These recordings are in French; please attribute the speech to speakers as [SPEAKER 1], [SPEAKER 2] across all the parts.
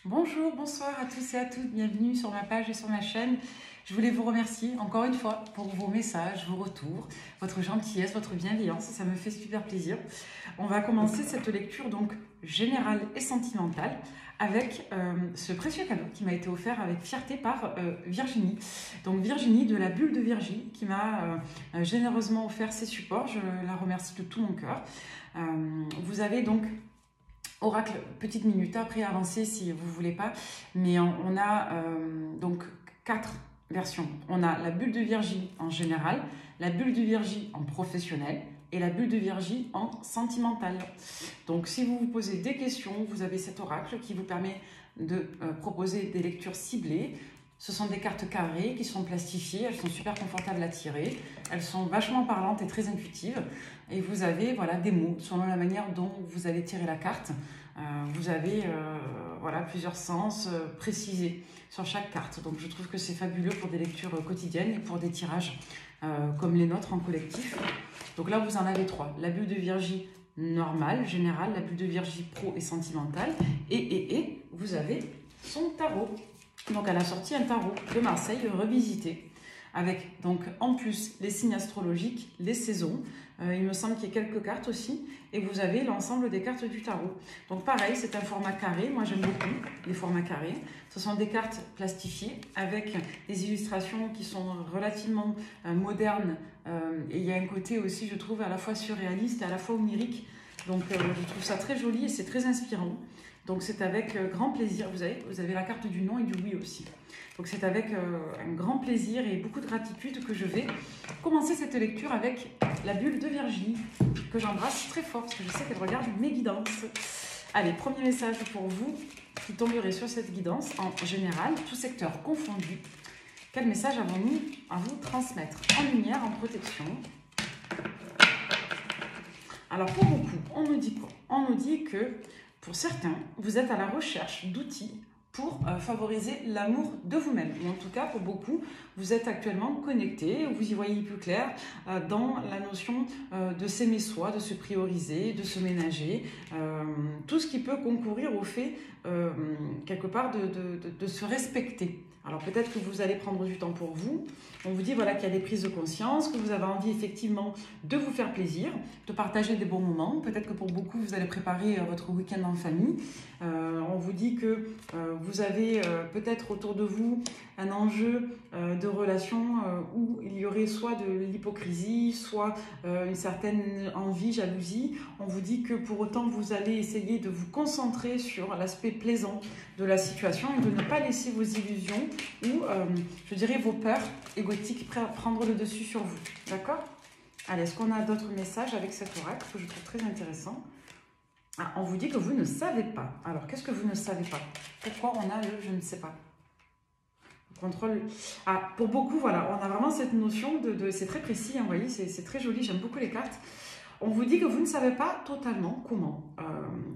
[SPEAKER 1] Bonjour, bonsoir à tous et à toutes, bienvenue sur ma page et sur ma chaîne. Je voulais vous remercier encore une fois pour vos messages, vos retours, votre gentillesse, votre bienveillance, ça me fait super plaisir. On va commencer cette lecture donc générale et sentimentale avec ce précieux cadeau qui m'a été offert avec fierté par Virginie. Donc Virginie de la bulle de Virginie qui m'a généreusement offert ses supports, je la remercie de tout mon cœur. Vous avez donc oracle, petite minute, après avancer si vous ne voulez pas, mais on a donc 4 versions. On a la bulle de Virginie en général, la bulle de Virginie en professionnel et la bulle de Virginie en sentimental. Donc si vous vous posez des questions, vous avez cet oracle qui vous permet de proposer des lectures ciblées. Ce sont des cartes carrées qui sont plastifiées, elles sont super confortables à tirer, elles sont vachement parlantes et très intuitives. Et vous avez voilà, des mots selon la manière dont vous allez tirer la carte. Vous avez voilà, plusieurs sens précisés sur chaque carte. Donc je trouve que c'est fabuleux pour des lectures quotidiennes et pour des tirages comme les nôtres en collectif. Donc là vous en avez 3. La bulle de Virginie normale, générale, la bulle de Virginie pro et sentimentale. Et vous avez son tarot. Donc elle a sorti un tarot de Marseille revisité avec donc en plus les signes astrologiques, les saisons. Il me semble qu'il y a quelques cartes aussi et vous avez l'ensemble des cartes du tarot. Donc pareil, c'est un format carré. Moi j'aime beaucoup les formats carrés. Ce sont des cartes plastifiées avec des illustrations qui sont relativement modernes et il y a un côté aussi, je trouve, à la fois surréaliste et à la fois onirique. Donc je trouve ça très joli et c'est très inspirant. Donc c'est avec grand plaisir, vous avez la carte du non et du oui aussi. Donc c'est avec un grand plaisir et beaucoup de gratitude que je vais commencer cette lecture avec la bulle de Virginie, que j'embrasse très fort parce que je sais qu'elle regarde mes guidances. Allez, premier message pour vous qui tomberez sur cette guidance en général, tout secteur confondu. Quel message avons-nous à vous transmettre en lumière, en protection? Alors pour beaucoup, on nous dit quoi? On nous dit que pour certains, vous êtes à la recherche d'outils pour favoriser l'amour de vous-même. Et en tout cas, pour beaucoup, vous êtes actuellement connecté, vous y voyez plus clair dans la notion de s'aimer soi, de se prioriser, de se ménager, tout ce qui peut concourir au fait, quelque part, de se respecter. Alors peut-être que vous allez prendre du temps pour vous. On vous dit voilà, qu'il y a des prises de conscience, que vous avez envie effectivement de vous faire plaisir, de partager des bons moments. Peut-être que pour beaucoup, vous allez préparer votre week-end en famille. On vous dit que vous avez peut-être autour de vous un enjeu de relation où il y aurait soit de l'hypocrisie, soit une certaine envie, jalousie. On vous dit que pour autant, vous allez essayer de vous concentrer sur l'aspect plaisant de la situation et de ne pas laisser vos illusions ou, je dirais, vos peurs égotiques prendre le dessus sur vous. D'accord? Allez, est-ce qu'on a d'autres messages avec cet oracle que je trouve très intéressant? Ah, on vous dit que vous ne savez pas. Alors, qu'est-ce que vous ne savez pas? Pourquoi on a le « je ne sais pas » ? Contrôle. Ah, pour beaucoup, voilà, on a vraiment cette notion de c'est très précis, hein, vous voyez, c'est très joli, j'aime beaucoup les cartes. On vous dit que vous ne savez pas totalement comment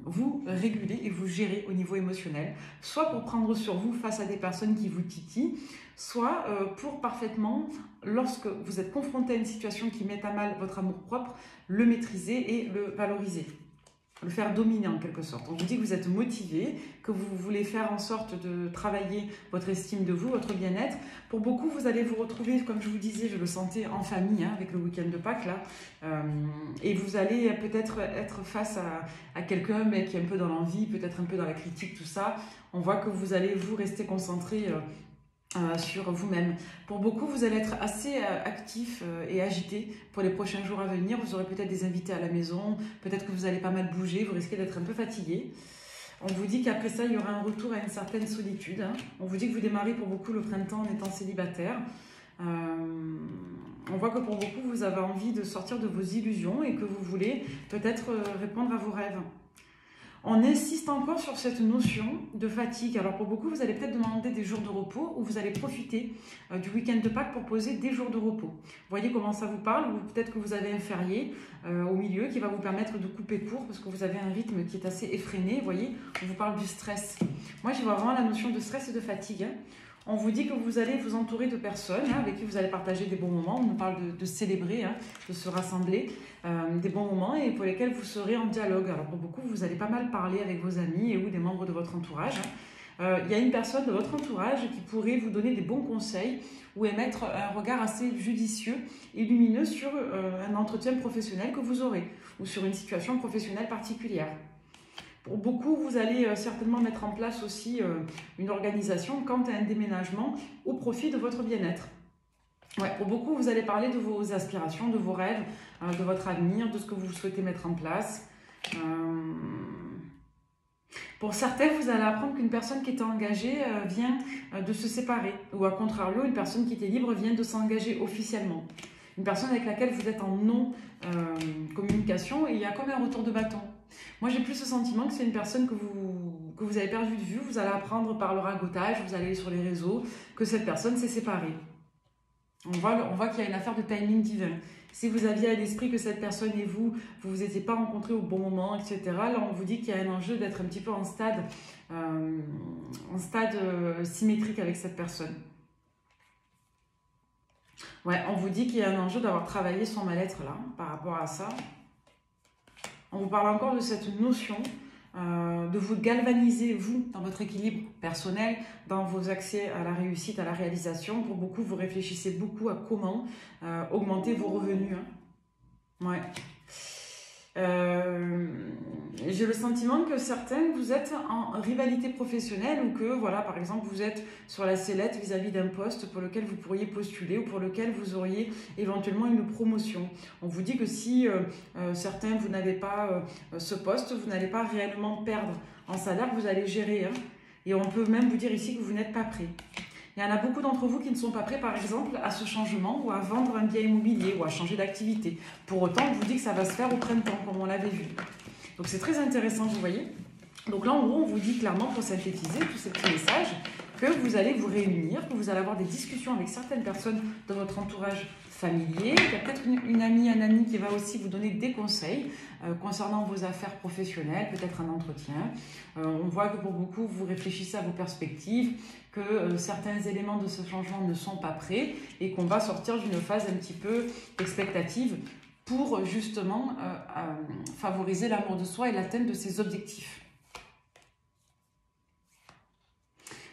[SPEAKER 1] vous réguler et vous gérer au niveau émotionnel, soit pour prendre sur vous face à des personnes qui vous titillent, soit pour parfaitement, lorsque vous êtes confronté à une situation qui met à mal votre amour-propre, le maîtriser et le valoriser. Le faire dominer en quelque sorte. On vous dit que vous êtes motivé, que vous voulez faire en sorte de travailler votre estime de vous, votre bien-être. Pour beaucoup, vous allez vous retrouver, comme je vous disais, je le sentais en famille, hein, avec le week-end de Pâques, là. Et vous allez peut-être être face à quelqu'un qui est un peu dans l'envie, peut-être un peu dans la critique, tout ça. On voit que vous allez vous rester concentré sur vous-même. Pour beaucoup, vous allez être assez actif et agité pour les prochains jours à venir. Vous aurez peut-être des invités à la maison, peut-être que vous allez pas mal bouger, vous risquez d'être un peu fatigué. On vous dit qu'après ça, il y aura un retour à une certaine solitude. Hein. On vous dit que vous démarrez pour beaucoup le printemps en étant célibataire. On voit que pour beaucoup, vous avez envie de sortir de vos illusions et que vous voulez peut-être répondre à vos rêves. On insiste encore sur cette notion de fatigue. Alors pour beaucoup, vous allez peut-être demander des jours de repos ou vous allez profiter du week-end de Pâques pour poser des jours de repos. Vous voyez comment ça vous parle, ou peut-être que vous avez un férié au milieu qui va vous permettre de couper court parce que vous avez un rythme qui est assez effréné. Vous voyez, on vous parle du stress. Moi, j'y vois vraiment la notion de stress et de fatigue. Hein. On vous dit que vous allez vous entourer de personnes avec qui vous allez partager des bons moments. On nous parle de célébrer, hein, de se rassembler, des bons moments et pour lesquels vous serez en dialogue. Alors pour beaucoup, vous allez pas mal parler avec vos amis et ou des membres de votre entourage. il y a une personne de votre entourage qui pourrait vous donner des bons conseils ou émettre un regard assez judicieux et lumineux sur un entretien professionnel que vous aurez ou sur une situation professionnelle particulière. Pour beaucoup, vous allez certainement mettre en place aussi une organisation quant à un déménagement au profit de votre bien-être. Ouais, pour beaucoup, vous allez parler de vos aspirations, de vos rêves, de votre avenir, de ce que vous souhaitez mettre en place. Pour certains, vous allez apprendre qu'une personne qui était engagée vient de se séparer. Ou à contrario, une personne qui était libre vient de s'engager officiellement. Une personne avec laquelle vous êtes en non-communication et il y a comme un retour de bâton. Moi, j'ai plus ce sentiment que c'est une personne que vous avez perdu de vue. Vous allez apprendre par le ragotage, vous allez aller sur les réseaux, que cette personne s'est séparée. On voit qu'il y a une affaire de timing divin. Si vous aviez à l'esprit que cette personne et vous vous étiez pas rencontrés au bon moment, etc., là, on vous dit qu'il y a un enjeu d'être un petit peu en stade symétrique avec cette personne. Ouais, on vous dit qu'il y a un enjeu d'avoir travaillé son mal-être là, par rapport à ça. On vous parle encore de cette notion de vous galvaniser, vous, dans votre équilibre personnel, dans vos accès à la réussite, à la réalisation. Pour beaucoup, vous réfléchissez beaucoup à comment augmenter vos revenus. Hein. Ouais. J'ai le sentiment que certains, vous êtes en rivalité professionnelle ou que, voilà, par exemple, vous êtes sur la sellette vis-à-vis d'un poste pour lequel vous pourriez postuler ou pour lequel vous auriez éventuellement une promotion. On vous dit que si certains, vous n'avez pas ce poste, vous n'allez pas réellement perdre en salaire, vous allez gérer. Hein, et on peut même vous dire ici que vous n'êtes pas prêt. Il y en a beaucoup d'entre vous qui ne sont pas prêts, par exemple, à ce changement ou à vendre un bien immobilier ou à changer d'activité. Pour autant, on vous dit que ça va se faire au printemps, comme on l'avait vu. Donc, c'est très intéressant, vous voyez. Donc là, en gros, on vous dit clairement, pour synthétiser tous ces petits messages, que vous allez vous réunir, que vous allez avoir des discussions avec certaines personnes de votre entourage familier. Il y a peut-être une amie, un ami qui va aussi vous donner des conseils concernant vos affaires professionnelles, peut-être un entretien. On voit que pour beaucoup, vous réfléchissez à vos perspectives, que certains éléments de ce changement ne sont pas prêts et qu'on va sortir d'une phase un petit peu expectative pour justement favoriser l'amour de soi et l'atteinte de ses objectifs.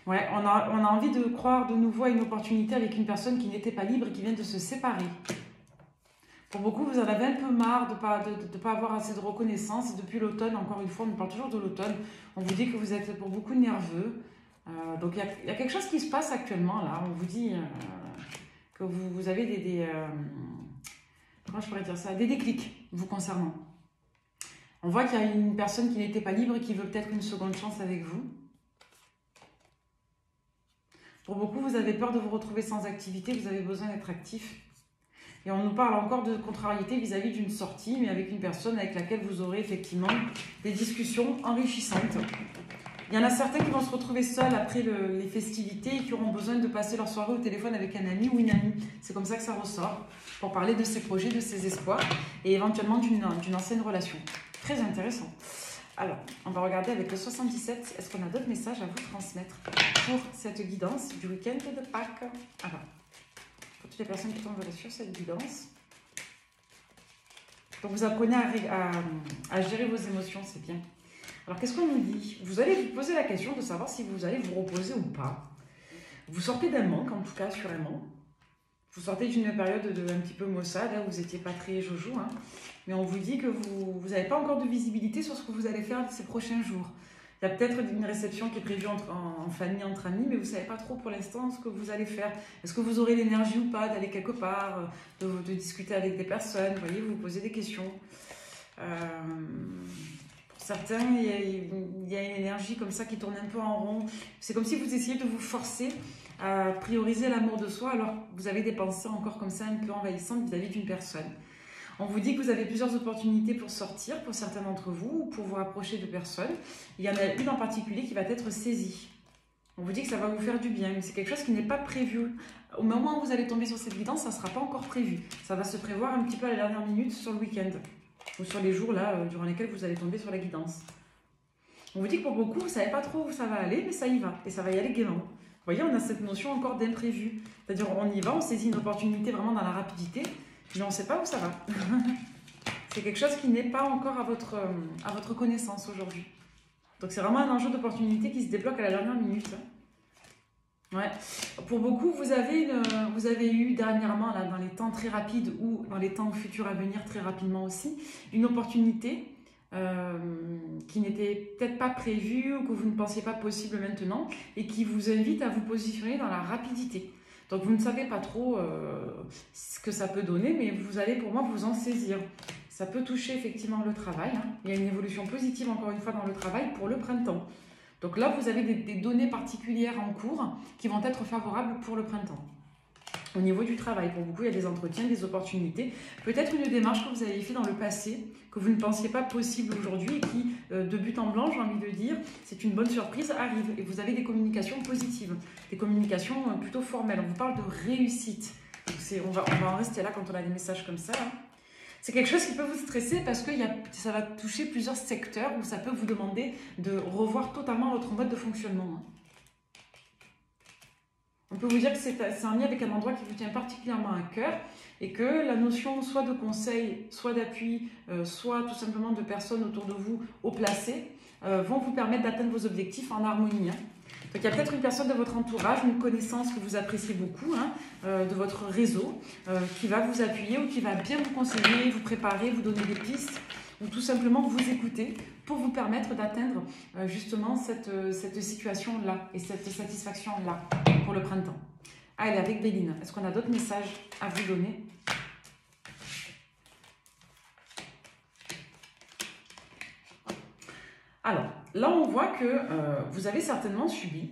[SPEAKER 1] Ouais, on a envie de croire de nouveau à une opportunité avec une personne qui n'était pas libre et qui vient de se séparer. Pour beaucoup, vous en avez un peu marre de pas avoir assez de reconnaissance. Et depuis l'automne, encore une fois, on parle toujours de l'automne. On vous dit que vous êtes pour beaucoup nerveux. Donc, il y a quelque chose qui se passe actuellement là. On vous dit que vous avez comment je pourrais dire ça, des déclics vous concernant. On voit qu'il y a une personne qui n'était pas libre et qui veut peut-être une seconde chance avec vous. Pour beaucoup, vous avez peur de vous retrouver sans activité, vous avez besoin d'être actif. Et on nous parle encore de contrariété vis-à-vis d'une sortie, mais avec une personne avec laquelle vous aurez effectivement des discussions enrichissantes. Il y en a certains qui vont se retrouver seuls après les festivités et qui auront besoin de passer leur soirée au téléphone avec un ami ou une amie. C'est comme ça que ça ressort, pour parler de ses projets, de ses espoirs et éventuellement d'une ancienne relation. Très intéressant. Alors, on va regarder avec le 77, est-ce qu'on a d'autres messages à vous transmettre pour cette guidance du week-end de Pâques? Alors, pour toutes les personnes qui tombent sur cette guidance. Donc, vous apprenez à gérer vos émotions, c'est bien. Alors, qu'est-ce qu'on nous dit? Vous allez vous poser la question de savoir si vous allez vous reposer ou pas. Vous sortez d'un manque, en tout cas, assurément. Vous sortez d'une période un petit peu maussade, hein, où vous n'étiez pas très jojo, hein, mais on vous dit que vous n'avez pas encore de visibilité sur ce que vous allez faire ces prochains jours. Il y a peut-être une réception qui est prévue en famille, entre amis, mais vous ne savez pas trop pour l'instant ce que vous allez faire. Est-ce que vous aurez l'énergie ou pas d'aller quelque part, de discuter avec des personnes? Vous voyez, vous vous posez des questions. Pour certains, il y a une énergie comme ça qui tourne un peu en rond. C'est comme si vous essayiez de vous forcer à prioriser l'amour de soi alors que vous avez des pensées encore comme ça un peu envahissantes vis-à-vis d'une personne. On vous dit que vous avez plusieurs opportunités pour sortir, pour certains d'entre vous, ou pour vous rapprocher de personnes. Il y en a une en particulier qui va être saisie. On vous dit que ça va vous faire du bien, mais c'est quelque chose qui n'est pas prévu. Au moment où vous allez tomber sur cette guidance, ça ne sera pas encore prévu. Ça va se prévoir un petit peu à la dernière minute sur le week-end, ou sur les jours là durant lesquels vous allez tomber sur la guidance. On vous dit que pour beaucoup, vous ne savez pas trop où ça va aller, mais ça y va, et ça va y aller gaiement. Vous voyez, on a cette notion encore d'imprévu. C'est-à-dire, on y va, on saisit une opportunité vraiment dans la rapidité, mais on ne sait pas où ça va. C'est quelque chose qui n'est pas encore à votre connaissance aujourd'hui. Donc c'est vraiment un enjeu d'opportunité qui se débloque à la dernière minute. Ouais. Pour beaucoup, vous avez eu dernièrement, là, dans les temps très rapides ou dans les temps futurs à venir très rapidement aussi, une opportunité qui n'était peut-être pas prévue ou que vous ne pensiez pas possible maintenant et qui vous invite à vous positionner dans la rapidité. Donc vous ne savez pas trop ce que ça peut donner, mais vous allez pour moi vous en saisir. Ça peut toucher effectivement le travail. Hein. Il y a une évolution positive encore une fois dans le travail pour le printemps. Donc là, vous avez des données particulières en cours qui vont être favorables pour le printemps. Au niveau du travail, pour beaucoup, il y a des entretiens, des opportunités. Peut-être une démarche que vous avez fait dans le passé, que vous ne pensiez pas possible aujourd'hui et qui, de but en blanc, j'ai envie de dire, c'est une bonne surprise, arrive. Et vous avez des communications positives, des communications plutôt formelles. On vous parle de réussite. On va en rester là quand on a des messages comme ça. Hein. C'est quelque chose qui peut vous stresser parce que ça va toucher plusieurs secteurs où ça peut vous demander de revoir totalement votre mode de fonctionnement. On peut vous dire que c'est un lien avec un endroit qui vous tient particulièrement à cœur et que la notion soit de conseil, soit d'appui, soit tout simplement de personnes autour de vous haut placées vont vous permettre d'atteindre vos objectifs en harmonie. Donc il y a peut-être une personne de votre entourage, une connaissance que vous appréciez beaucoup, de votre réseau, qui va vous appuyer ou qui va bien vous conseiller, vous préparer, vous donner des pistes ou tout simplement vous écouter pour vous permettre d'atteindre justement cette situation-là et cette satisfaction-là pour le printemps. Allez, avec Béline, est-ce qu'on a d'autres messages à vous donner ? Alors, là, on voit que vous avez certainement subi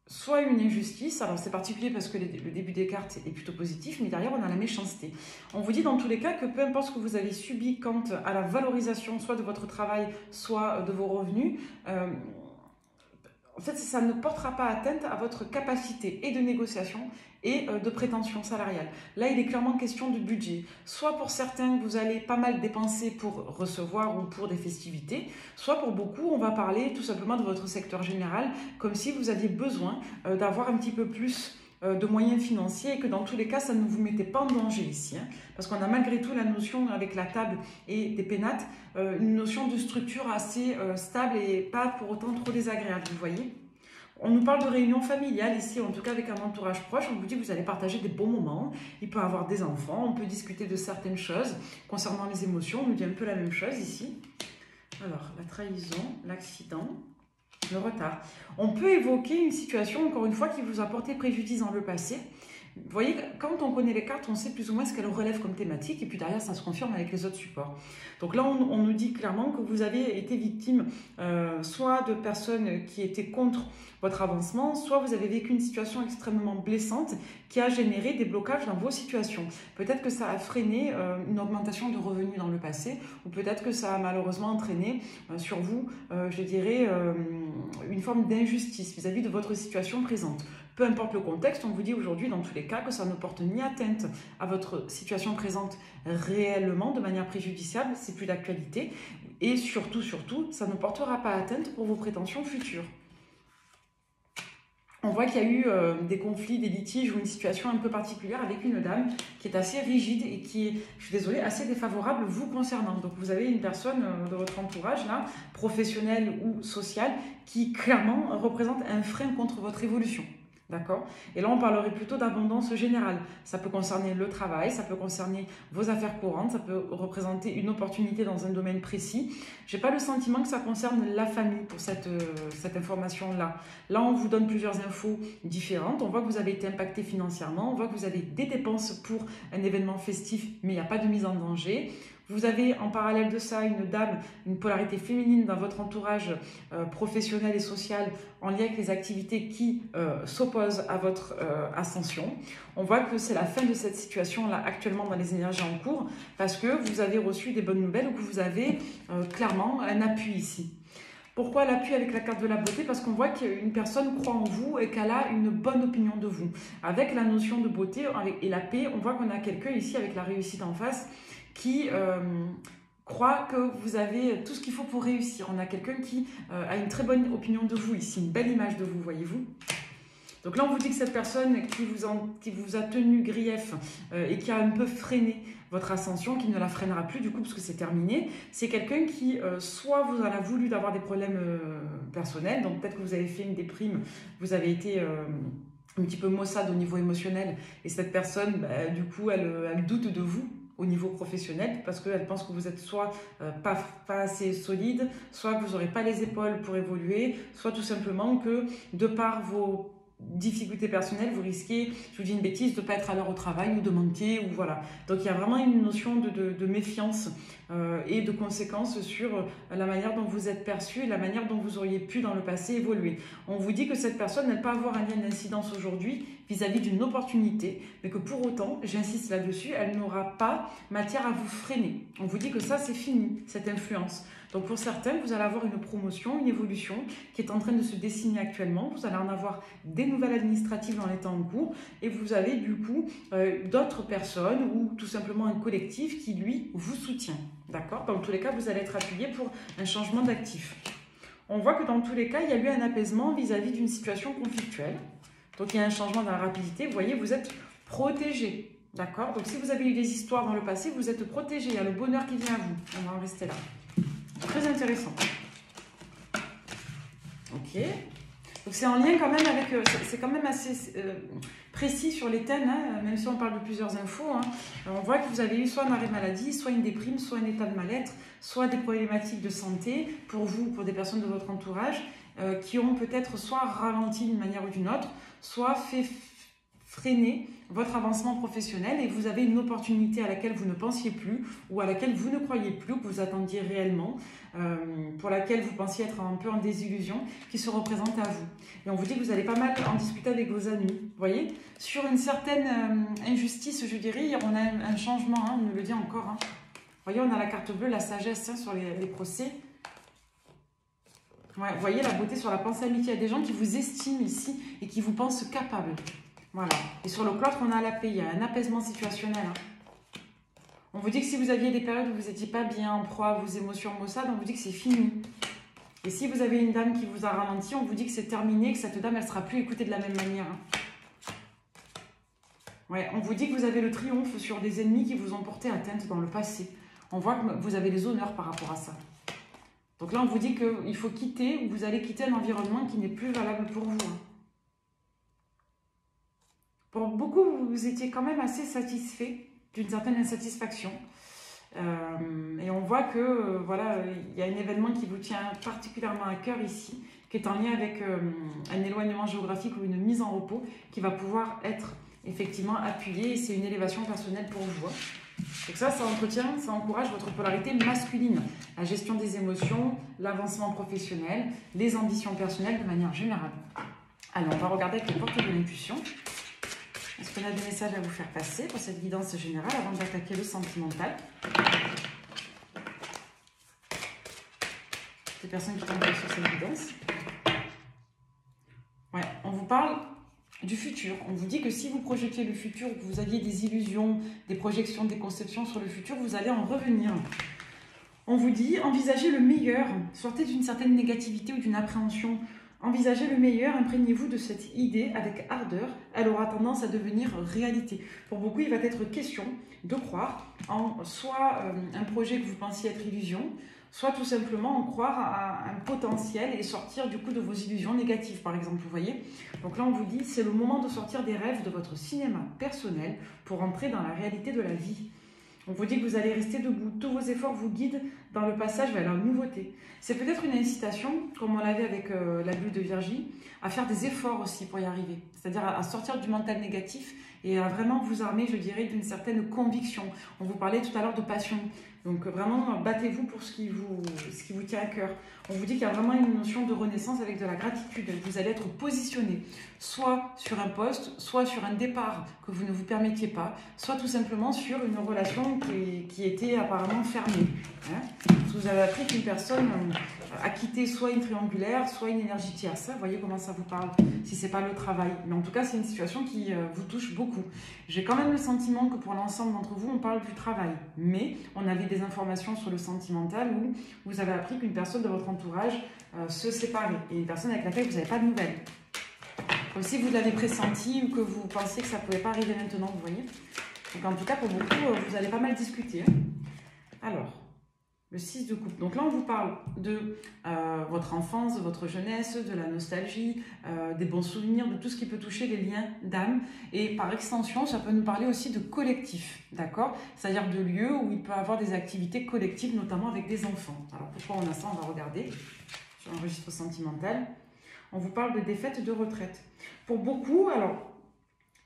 [SPEAKER 1] soit une injustice, alors c'est particulier parce que le début des cartes est plutôt positif, mais derrière, on a la méchanceté. On vous dit dans tous les cas que peu importe ce que vous avez subi quant à la valorisation soit de votre travail, soit de vos revenus, en fait, ça ne portera pas atteinte à votre capacité et de négociation et de prétention salariale. Là, il est clairement question de budget. Soit pour certains, vous allez pas mal dépenser pour recevoir ou pour des festivités, soit pour beaucoup, on va parler tout simplement de votre secteur général, comme si vous aviez besoin d'avoir un petit peu plus de moyens financiers et que dans tous les cas, ça ne vous mettait pas en danger ici. Hein, parce qu'on a malgré tout la notion avec la table et des pénates, une notion de structure assez stable et pas pour autant trop désagréable, vous voyez. On nous parle de réunion familiale ici, en tout cas avec un entourage proche. On vous dit que vous allez partager des bons moments. Il peut y avoir des enfants, on peut discuter de certaines choses. Concernant les émotions, on nous dit un peu la même chose ici. Alors, la trahison, l'accident, le retard. On peut évoquer une situation, encore une fois, qui vous a porté préjudice dans le passé. Vous voyez, quand on connaît les cartes, on sait plus ou moins ce qu'elles relèvent comme thématique et puis derrière, ça se confirme avec les autres supports. Donc là, on nous dit clairement que vous avez été victime soit de personnes qui étaient contre votre avancement, soit vous avez vécu une situation extrêmement blessante qui a généré des blocages dans vos situations. Peut-être que ça a freiné une augmentation de revenus dans le passé ou peut-être que ça a malheureusement entraîné sur vous, je dirais, une forme d'injustice vis-à-vis de votre situation présente. Peu importe le contexte, on vous dit aujourd'hui dans tous les cas que ça ne porte ni atteinte à votre situation présente réellement de manière préjudiciable, c'est plus d'actualité. Et surtout, ça ne portera pas atteinte pour vos prétentions futures. On voit qu'il y a eu des conflits, des litiges ou une situation un peu particulière avec une dame qui est assez rigide et qui est, je suis désolée, assez défavorable vous concernant. Donc vous avez une personne de votre entourage, là, professionnelle ou sociale, qui clairement représente un frein contre votre évolution. D'accord? Et là, on parlerait plutôt d'abondance générale. Ça peut concerner le travail, ça peut concerner vos affaires courantes, ça peut représenter une opportunité dans un domaine précis. Je n'ai pas le sentiment que ça concerne la famille pour cette information-là. Là, on vous donne plusieurs infos différentes. On voit que vous avez été impacté financièrement, on voit que vous avez des dépenses pour un événement festif, mais il n'y a pas de mise en danger. Vous avez en parallèle de ça une dame, une polarité féminine dans votre entourage professionnel et social en lien avec les activités qui s'opposent à votre ascension. On voit que c'est la fin de cette situation-là actuellement dans les énergies en cours parce que vous avez reçu des bonnes nouvelles ou que vous avez clairement un appui ici. Pourquoi l'appui avec la carte de la beauté? Parce qu'on voit qu'une personne croit en vous et qu'elle a une bonne opinion de vous. Avec la notion de beauté et la paix, on voit qu'on a quelqu'un ici avec la réussite en face qui croit que vous avez tout ce qu'il faut pour réussir. On a quelqu'un qui a une très bonne opinion de vous ici, une belle image de vous, voyez-vous. Donc là, on vous dit que cette personne qui vous a tenu grief et qui a un peu freiné votre ascension, qui ne la freinera plus du coup parce que c'est terminé. C'est quelqu'un qui soit vous en a voulu d'avoir des problèmes personnels, donc peut-être que vous avez fait une déprime, vous avez été un petit peu maussade au niveau émotionnel et cette personne, bah, du coup, elle doute de vous au niveau professionnel parce qu'elle pense que vous êtes soit pas assez solide, soit que vous n'aurez pas les épaules pour évoluer, soit tout simplement que de par vos difficultés personnelles, vous risquez, je vous dis une bêtise, de ne pas être à l'heure au travail ou de manquer, ou voilà. Donc il y a vraiment une notion de méfiance et de conséquences sur la manière dont vous êtes perçu et la manière dont vous auriez pu dans le passé évoluer. On vous dit que cette personne n'a pas avoir un lien d'incidence aujourd'hui vis-à-vis d'une opportunité, mais que pour autant, j'insiste là-dessus, elle n'aura pas matière à vous freiner. On vous dit que ça, c'est fini, cette influence. Donc pour certains, vous allez avoir une promotion, une évolution qui est en train de se dessiner actuellement. Vous allez en avoir des nouvelles administratives dans les temps en cours et vous avez du coup d'autres personnes ou tout simplement un collectif qui lui vous soutient. D'accord? Dans tous les cas, vous allez être appuyé pour un changement d'actif. On voit que dans tous les cas, il y a eu un apaisement vis-à-vis d'une situation conflictuelle. Donc il y a un changement dans la rapidité. Vous voyez, vous êtes protégé. D'accord? Donc si vous avez eu des histoires dans le passé, vous êtes protégé. Il y a le bonheur qui vient à vous. On va en rester là. Très intéressant. Ok. Donc c'est en lien quand même avec, c'est quand même assez précis sur les thèmes, hein, même si on parle de plusieurs infos. Hein. On voit que vous avez eu soit un arrêt maladie, soit une déprime, soit un état de mal-être, soit des problématiques de santé pour vous, pour des personnes de votre entourage, qui ont peut-être soit ralenti d'une manière ou d'une autre, soit fait freiner votre avancement professionnel et vous avez une opportunité à laquelle vous ne pensiez plus ou à laquelle vous ne croyez plus, que vous attendiez réellement, pour laquelle vous pensiez être un peu en désillusion, qui se représente à vous. Et on vous dit que vous allez pas mal en discuter avec vos amis. Vous voyez, sur une certaine injustice, je dirais, on a un changement, hein, on me le dit encore. Hein. Vous voyez, on a la carte bleue, la sagesse hein, sur les procès. Ouais, vous voyez la beauté sur la pensée amitié. Il y a des gens qui vous estiment ici et qui vous pensent capable. Voilà. Et sur le cloître, on a la paix. Il y a un apaisement situationnel. Hein. On vous dit que si vous aviez des périodes où vous n'étiez pas bien, en proie à vos émotions maussades, on vous dit que c'est fini. Et si vous avez une dame qui vous a ralenti, on vous dit que c'est terminé, que cette dame, elle ne sera plus écoutée de la même manière. Hein. Ouais, on vous dit que vous avez le triomphe sur des ennemis qui vous ont porté atteinte dans le passé. On voit que vous avez les honneurs par rapport à ça. Donc là, on vous dit qu'il faut quitter, ou vous allez quitter un environnement qui n'est plus valable pour vous. Hein. Pour beaucoup, vous étiez quand même assez satisfait d'une certaine insatisfaction. Et on voit que voilà, il y a un événement qui vous tient particulièrement à cœur ici, qui est en lien avec un éloignement géographique ou une mise en repos qui va pouvoir être effectivement appuyé. Et c'est une élévation personnelle pour vous. Donc ça entretient, ça encourage votre polarité masculine, la gestion des émotions, l'avancement professionnel, les ambitions personnelles de manière générale. Alors, on va regarder avec les portes de l'intuition. Est-ce qu'on a des messages à vous faire passer pour cette guidance générale avant d'attaquer le sentimental? Des personnes qui tombent sur cette guidance. Ouais, on vous parle du futur. On vous dit que si vous projetiez le futur, que vous aviez des illusions, des projections, des conceptions sur le futur, vous allez en revenir. On vous dit, envisagez le meilleur, sortez d'une certaine négativité ou d'une appréhension. Envisagez le meilleur, imprégnez-vous de cette idée avec ardeur, elle aura tendance à devenir réalité. Pour beaucoup, il va être question de croire en soit un projet que vous pensiez être illusion, soit tout simplement en croire à un potentiel et sortir du coup de vos illusions négatives, par exemple, vous voyez. Donc là, on vous dit, c'est le moment de sortir des rêves de votre cinéma personnel pour entrer dans la réalité de la vie. On vous dit que vous allez rester debout. Tous vos efforts vous guident dans le passage vers la nouveauté. C'est peut-être une incitation, comme on l'avait avec la bulle de Virgie, à faire des efforts aussi pour y arriver. C'est-à-dire à sortir du mental négatif et à vraiment vous armer, je dirais, d'une certaine conviction. On vous parlait tout à l'heure de passion. Donc vraiment, battez-vous pour ce qui vous tient à cœur. On vous dit qu'il y a vraiment une notion de renaissance avec de la gratitude. Vous allez être positionné, soit sur un poste, soit sur un départ que vous ne vous permettiez pas, soit tout simplement sur une relation qui était apparemment fermée. Hein. Vous avez appris qu'une personne a quitté soit une triangulaire, soit une énergie tierce. Vous voyez comment ça vous parle, si ce n'est pas le travail. Mais en tout cas, c'est une situation qui vous touche beaucoup. J'ai quand même le sentiment que pour l'ensemble d'entre vous, on parle du travail. Mais on avait des informations sur le sentimental où vous avez appris qu'une personne de votre entourage se séparait. Et une personne avec laquelle vous n'avez pas de nouvelles. Comme si vous l'avez pressenti ou que vous pensiez que ça ne pouvait pas arriver maintenant, vous voyez. Donc en tout cas, pour beaucoup, vous allez pas mal discuter. Hein. Alors, le 6 de coupe. Donc là, on vous parle de votre enfance, de votre jeunesse, de la nostalgie, des bons souvenirs, de tout ce qui peut toucher les liens d'âme. Et par extension, ça peut nous parler aussi de collectif, d'accord? C'est-à-dire de lieux où il peut y avoir des activités collectives, notamment avec des enfants. Alors pourquoi on a ça? On va regarder sur un registre sentimental. On vous parle de défaite, de retraite. Pour beaucoup, alors...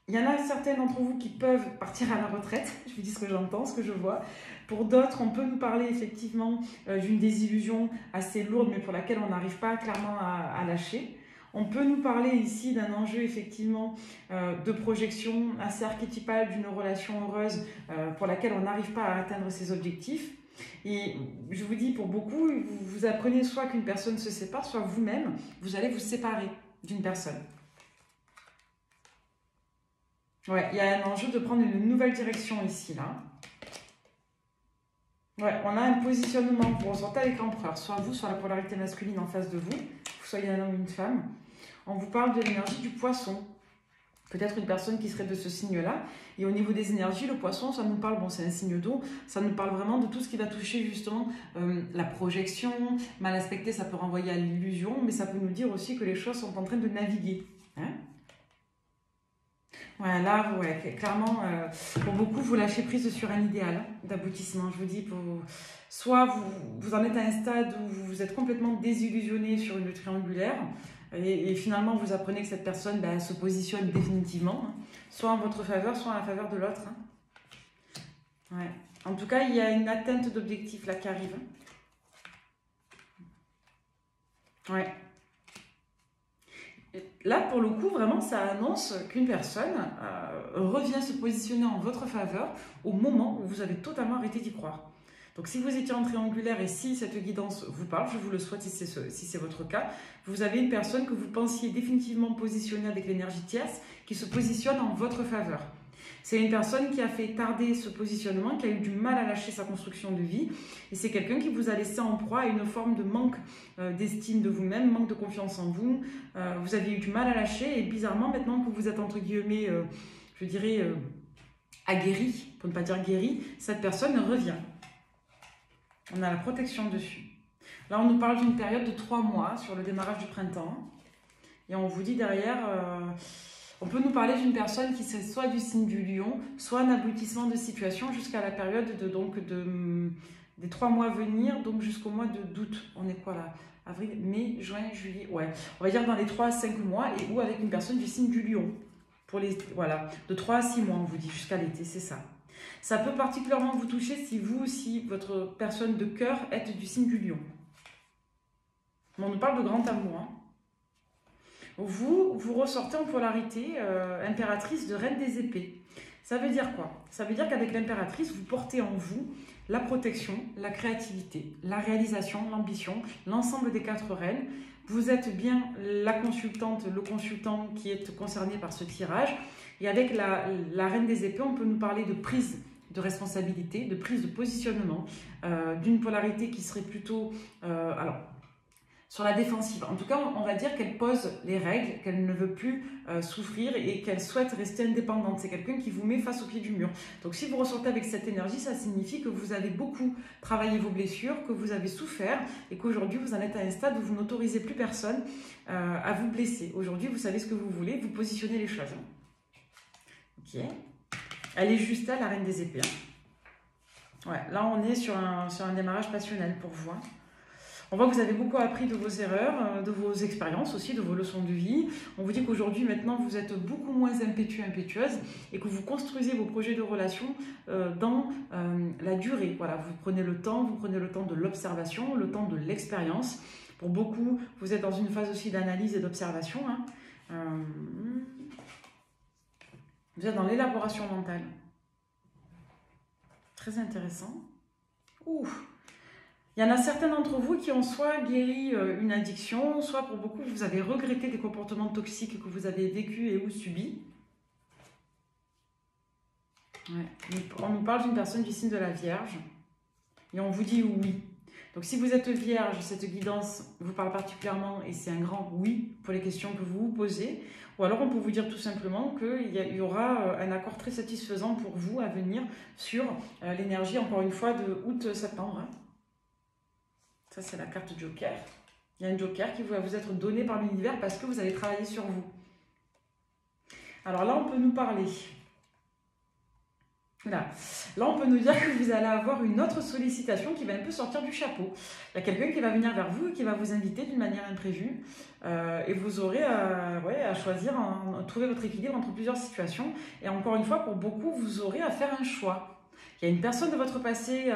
[SPEAKER 1] Il y en a certains d'entre vous qui peuvent partir à la retraite, je vous dis ce que j'entends, ce que je vois. Pour d'autres, on peut nous parler effectivement d'une désillusion assez lourde, mais pour laquelle on n'arrive pas clairement à lâcher. On peut nous parler ici d'un enjeu effectivement de projection assez archétypale d'une relation heureuse pour laquelle on n'arrive pas à atteindre ses objectifs. Et je vous dis, pour beaucoup, vous apprenez soit qu'une personne se sépare, soit vous-même, vous allez vous séparer d'une personne. Ouais, il y a un enjeu de prendre une nouvelle direction ici, là. Ouais, on a un positionnement, vous ressortez avec l'empereur, soit vous, soit la polarité masculine en face de vous, vous soyez un homme ou une femme. On vous parle de l'énergie du poisson. Peut-être une personne qui serait de ce signe-là. Et au niveau des énergies, le poisson, ça nous parle, bon, c'est un signe d'eau, ça nous parle vraiment de tout ce qui va toucher justement la projection. Mal aspecté, ça peut renvoyer à l'illusion, mais ça peut nous dire aussi que les choses sont en train de naviguer. Hein? Ouais, là, ouais, clairement, pour beaucoup, vous lâchez prise sur un idéal d'aboutissement. Je vous dis, soit vous en êtes à un stade où vous êtes complètement désillusionné sur une triangulaire, et finalement, vous apprenez que cette personne se positionne définitivement, hein, soit en votre faveur, soit en la faveur de l'autre. Hein. Ouais. En tout cas, il y a une atteinte d'objectif là qui arrive. Ouais. Là, pour le coup, vraiment, ça annonce qu'une personne revient se positionner en votre faveur au moment où vous avez totalement arrêté d'y croire. Donc, si vous étiez en triangulaire et si cette guidance vous parle, je vous le souhaite si c'est votre cas, vous avez une personne que vous pensiez définitivement positionnée avec l'énergie tierce qui se positionne en votre faveur. C'est une personne qui a fait tarder ce positionnement, qui a eu du mal à lâcher sa construction de vie. Et c'est quelqu'un qui vous a laissé en proie à une forme de manque d'estime de vous-même, manque de confiance en vous. Vous aviez eu du mal à lâcher. Et bizarrement, maintenant que vous êtes entre guillemets, je dirais, aguerri, pour ne pas dire guéri, cette personne revient. On a la protection dessus. Là, on nous parle d'une période de 3 mois sur le démarrage du printemps. Et on vous dit derrière... on peut nous parler d'une personne qui serait soit du signe du lion, soit un aboutissement de situation jusqu'à la période des 3 mois à venir, donc jusqu'au mois d'août. On est quoi là? Avril, mai, juin, juillet, ouais. On va dire dans les 3 à 5 mois, et ou avec une personne du signe du lion. Voilà, de 3 à 6 mois, on vous dit, jusqu'à l'été, c'est ça. Ça peut particulièrement vous toucher si vous aussi, votre personne de cœur, êtes du signe du lion. On nous parle de grand amour, hein. Vous ressortez en polarité impératrice de reine des épées. Ça veut dire quoi? Ça veut dire qu'avec l'impératrice, vous portez en vous la protection, la créativité, la réalisation, l'ambition, l'ensemble des 4 reines. Vous êtes bien la consultante, le consultant qui est concerné par ce tirage. Et avec la reine des épées, on peut nous parler de prise de responsabilité, de prise de positionnement, d'une polarité qui serait plutôt... sur la défensive. En tout cas, on va dire qu'elle pose les règles, qu'elle ne veut plus souffrir et qu'elle souhaite rester indépendante. C'est quelqu'un qui vous met face au pied du mur. Donc si vous ressortez avec cette énergie, ça signifie que vous avez beaucoup travaillé vos blessures, que vous avez souffert et qu'aujourd'hui, vous en êtes à un stade où vous n'autorisez plus personne à vous blesser. Aujourd'hui, vous savez ce que vous voulez, vous positionnez les choses. Ok. Elle est juste là, la reine des épées. Ouais, là, on est sur un démarrage passionnel pour vous. Hein. On voit que vous avez beaucoup appris de vos erreurs, de vos expériences aussi, de vos leçons de vie. On vous dit qu'aujourd'hui, maintenant, vous êtes beaucoup moins impétueux, impétueuse et que vous construisez vos projets de relation dans la durée. Voilà, vous prenez le temps de l'observation, le temps de l'expérience. Pour beaucoup, vous êtes dans une phase aussi d'analyse et d'observation. Hein. Vous êtes dans l'élaboration mentale. Très intéressant. Ouf. Il y en a certains d'entre vous qui ont soit guéri une addiction, soit pour beaucoup, vous avez regretté des comportements toxiques que vous avez vécus et ou subis. Ouais. On nous parle d'une personne du signe de la Vierge et on vous dit oui. Donc si vous êtes vierge, cette guidance vous parle particulièrement et c'est un grand oui pour les questions que vous vous posez. Ou alors on peut vous dire tout simplement qu'il y aura un accord très satisfaisant pour vous à venir sur l'énergie, encore une fois, de août-septembre. Hein. Ça c'est la carte Joker. Il y a un Joker qui va vous être donné par l'univers parce que vous allez travailler sur vous. Alors là, on peut nous parler. Là, on peut nous dire que vous allez avoir une autre sollicitation qui va un peu sortir du chapeau. Il y a quelqu'un qui va venir vers vous et qui va vous inviter d'une manière imprévue. Et vous aurez à choisir, trouver votre équilibre entre plusieurs situations. Et encore une fois, pour beaucoup, vous aurez à faire un choix. Il y a une personne de votre passé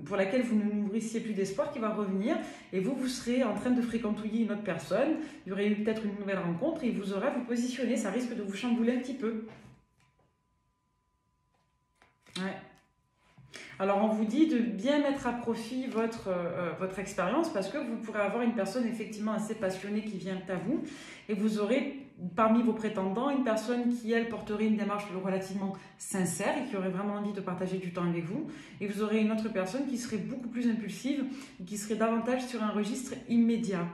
[SPEAKER 1] pour laquelle vous ne nourrissiez plus d'espoir qui va revenir. Et vous serez en train de fréquentouiller une autre personne. Il y aurait eu peut-être une nouvelle rencontre et vous aurez à vous positionner. Ça risque de vous chambouler un petit peu. Ouais. Alors on vous dit de bien mettre à profit votre expérience parce que vous pourrez avoir une personne effectivement assez passionnée qui vient à vous et vous aurez parmi vos prétendants une personne qui elle porterait une démarche relativement sincère et qui aurait vraiment envie de partager du temps avec vous et vous aurez une autre personne qui serait beaucoup plus impulsive et qui serait davantage sur un registre immédiat.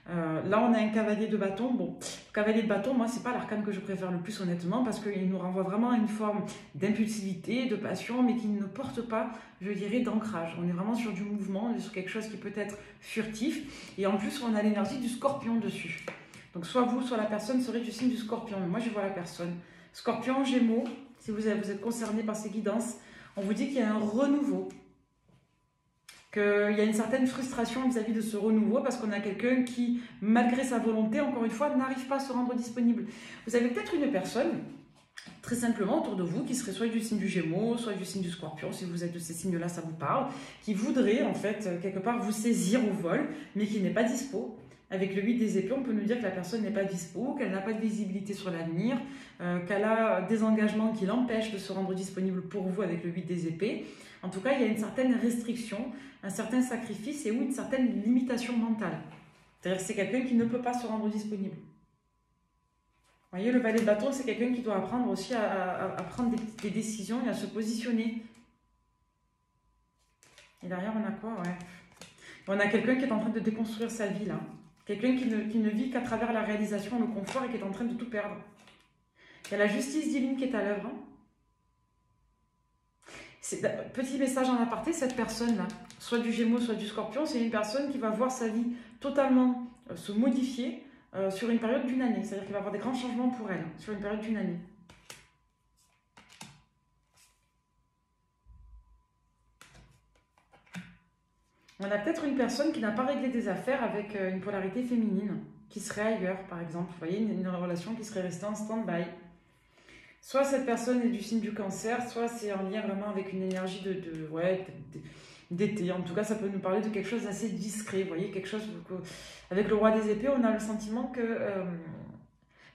[SPEAKER 1] Là, on a un cavalier de bâton. Bon, le cavalier de bâton, moi, c'est pas l'arcane que je préfère le plus, honnêtement, parce qu'il nous renvoie vraiment à une forme d'impulsivité, de passion, mais qui ne porte pas, je dirais, d'ancrage. On est vraiment sur du mouvement, on est sur quelque chose qui peut être furtif. Et en plus, on a l'énergie du scorpion dessus. Donc, soit vous, soit la personne serait du signe du scorpion. Mais moi, je vois la personne. Scorpion, Gémeaux, si vous êtes concerné par ces guidances, on vous dit qu'il y a un renouveau. Qu'il y a une certaine frustration vis-à-vis de ce renouveau parce qu'on a quelqu'un qui, malgré sa volonté, encore une fois, n'arrive pas à se rendre disponible. Vous avez peut-être une personne, très simplement, autour de vous, qui serait soit du signe du Gémeaux, soit du signe du Scorpion, si vous êtes de ces signes-là, ça vous parle, qui voudrait, en fait, quelque part, vous saisir au vol, mais qui n'est pas dispo. Avec le 8 des épées, on peut nous dire que la personne n'est pas dispo, qu'elle n'a pas de visibilité sur l'avenir, qu'elle a des engagements qui l'empêchent de se rendre disponible pour vous avec le 8 des épées. En tout cas, il y a une certaine restriction, un certain sacrifice et ou une certaine limitation mentale. C'est-à-dire que c'est quelqu'un qui ne peut pas se rendre disponible. Vous voyez, le valet de bâton, c'est quelqu'un qui doit apprendre aussi à prendre des décisions et à se positionner. Et derrière, on a quoi? Ouais. On a quelqu'un qui est en train de déconstruire sa vie, là. Quelqu'un qui ne vit qu'à travers la réalisation, le confort et qui est en train de tout perdre. Il y a la justice divine qui est à l'œuvre. Petit message en aparté, cette personne-là, soit du Gémeaux, soit du Scorpion, c'est une personne qui va voir sa vie totalement se modifier sur une période d'une année. C'est-à-dire qu'il va y avoir des grands changements pour elle, sur une période d'une année. On a peut-être une personne qui n'a pas réglé des affaires avec une polarité féminine, qui serait ailleurs, par exemple. Vous voyez, une relation qui serait restée en stand-by. Soit cette personne est du signe du Cancer, soit c'est en lien vraiment avec une énergie d'été. En tout cas, ça peut nous parler de quelque chose d'assez discret. Vous voyez, quelque chose avec le roi des épées, on a le sentiment que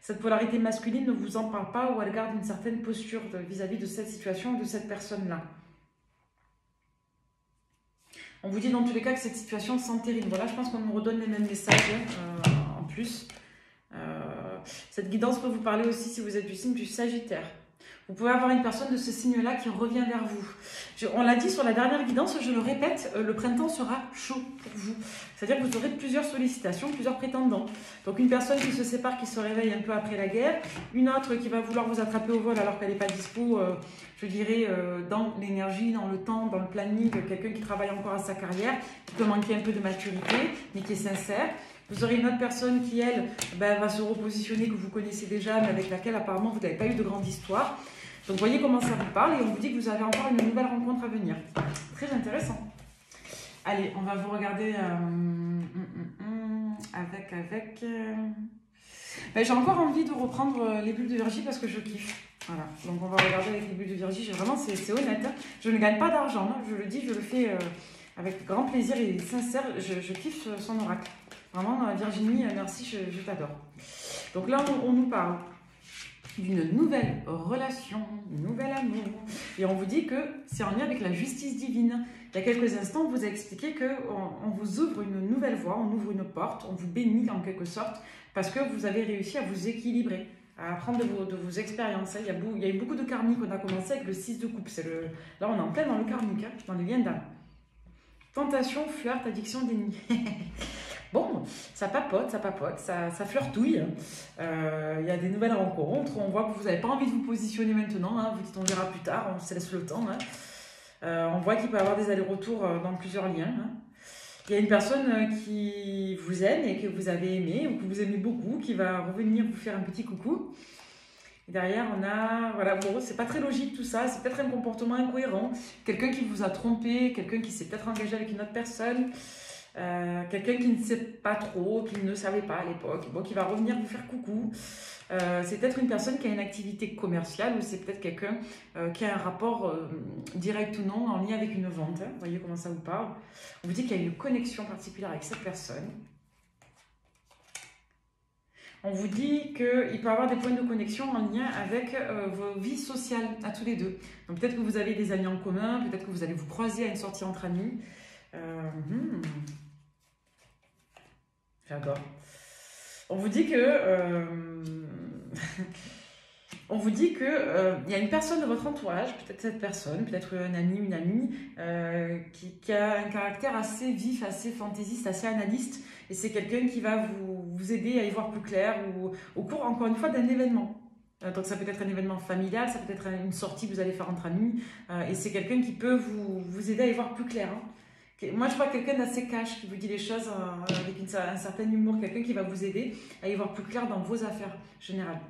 [SPEAKER 1] cette polarité masculine ne vous en parle pas ou elle garde une certaine posture vis-à-vis de cette situation, de cette personne-là. On vous dit dans tous les cas que cette situation s'entérine. Voilà, je pense qu'on nous redonne les mêmes messages en plus. Cette guidance peut vous parler aussi si vous êtes du signe du Sagittaire. Vous pouvez avoir une personne de ce signe-là qui revient vers vous. On l'a dit sur la dernière guidance, je le répète, le printemps sera chaud pour vous. C'est-à-dire que vous aurez plusieurs sollicitations, plusieurs prétendants. Donc une personne qui se sépare, qui se réveille un peu après la guerre. Une autre qui va vouloir vous attraper au vol alors qu'elle n'est pas dispo, je dirais, dans l'énergie, dans le temps, dans le planning. Quelqu'un qui travaille encore à sa carrière, qui peut manquer un peu de maturité, mais qui est sincère. Vous aurez une autre personne qui, elle, va se repositionner, que vous connaissez déjà, mais avec laquelle apparemment vous n'avez pas eu de grande histoire. Donc voyez comment ça vous parle et on vous dit que vous avez encore une nouvelle rencontre à venir. Très intéressant. Allez, on va vous regarder j'ai encore envie de reprendre les bulles de Virgie parce que je kiffe. Voilà, donc on va regarder avec les bulles de Virgie. Vraiment, c'est honnête. Hein. Je ne gagne pas d'argent, hein. Je le dis, je le fais avec grand plaisir et sincère. Je kiffe son oracle. Vraiment, Virginie, merci, je t'adore. Donc là, on nous parle d'une nouvelle relation, un nouvel amour. Et on vous dit que c'est en lien avec la justice divine. Il y a quelques instants, on vous a expliqué qu'on vous ouvre une nouvelle voie, on ouvre une porte, on vous bénit en quelque sorte, parce que vous avez réussi à vous équilibrer, à apprendre de vos expériences. Il y a eu beaucoup de karmique, on a commencé avec le 6 de coupe. Là, on est en plein dans le karmique, hein, dans les liens d'âme. Tentation, flirt, addiction, déni. Bon, ça papote, ça flirtouille. Il y a des nouvelles rencontres. On voit que vous n'avez pas envie de vous positionner maintenant. Hein. Vous dites on verra plus tard, on se laisse le temps. Hein. On voit qu'il peut y avoir des allers-retours dans plusieurs liens. Hein. Il y a une personne qui vous aime et que vous avez aimé ou que vous aimez beaucoup, qui va revenir vous faire un petit coucou. Et derrière, on a, voilà, bon, c'est pas très logique tout ça, c'est peut-être un comportement incohérent. Quelqu'un qui vous a trompé, quelqu'un qui s'est peut-être engagé avec une autre personne, quelqu'un qui ne sait pas trop, qui ne savait pas à l'époque, bon, qui va revenir vous faire coucou. C'est peut-être une personne qui a une activité commerciale ou c'est peut-être quelqu'un qui a un rapport direct ou non en lien avec une vente. Hein. Vous voyez comment ça vous parle. On vous dit qu'il y a une connexion particulière avec cette personne. On vous dit qu'il peut y avoir des points de connexion en lien avec vos vies sociales à tous les deux. Donc peut-être que vous avez des amis en commun, peut-être que vous allez vous croiser à une sortie entre amis. J'adore. On vous dit que on vous dit que y a une personne de votre entourage, peut-être cette personne, peut-être un ami, une amie, qui a un caractère assez vif, assez fantaisiste, assez analyste. Et c'est quelqu'un qui va vous aider à y voir plus clair ou au cours, encore une fois, d'un événement. Donc ça peut être un événement familial, ça peut être une sortie que vous allez faire entre amis. Et c'est quelqu'un qui peut vous aider à y voir plus clair. Hein. Moi, je crois quelqu'un d'assez cash qui vous dit les choses avec un certain humour. Quelqu'un qui va vous aider à y voir plus clair dans vos affaires générales.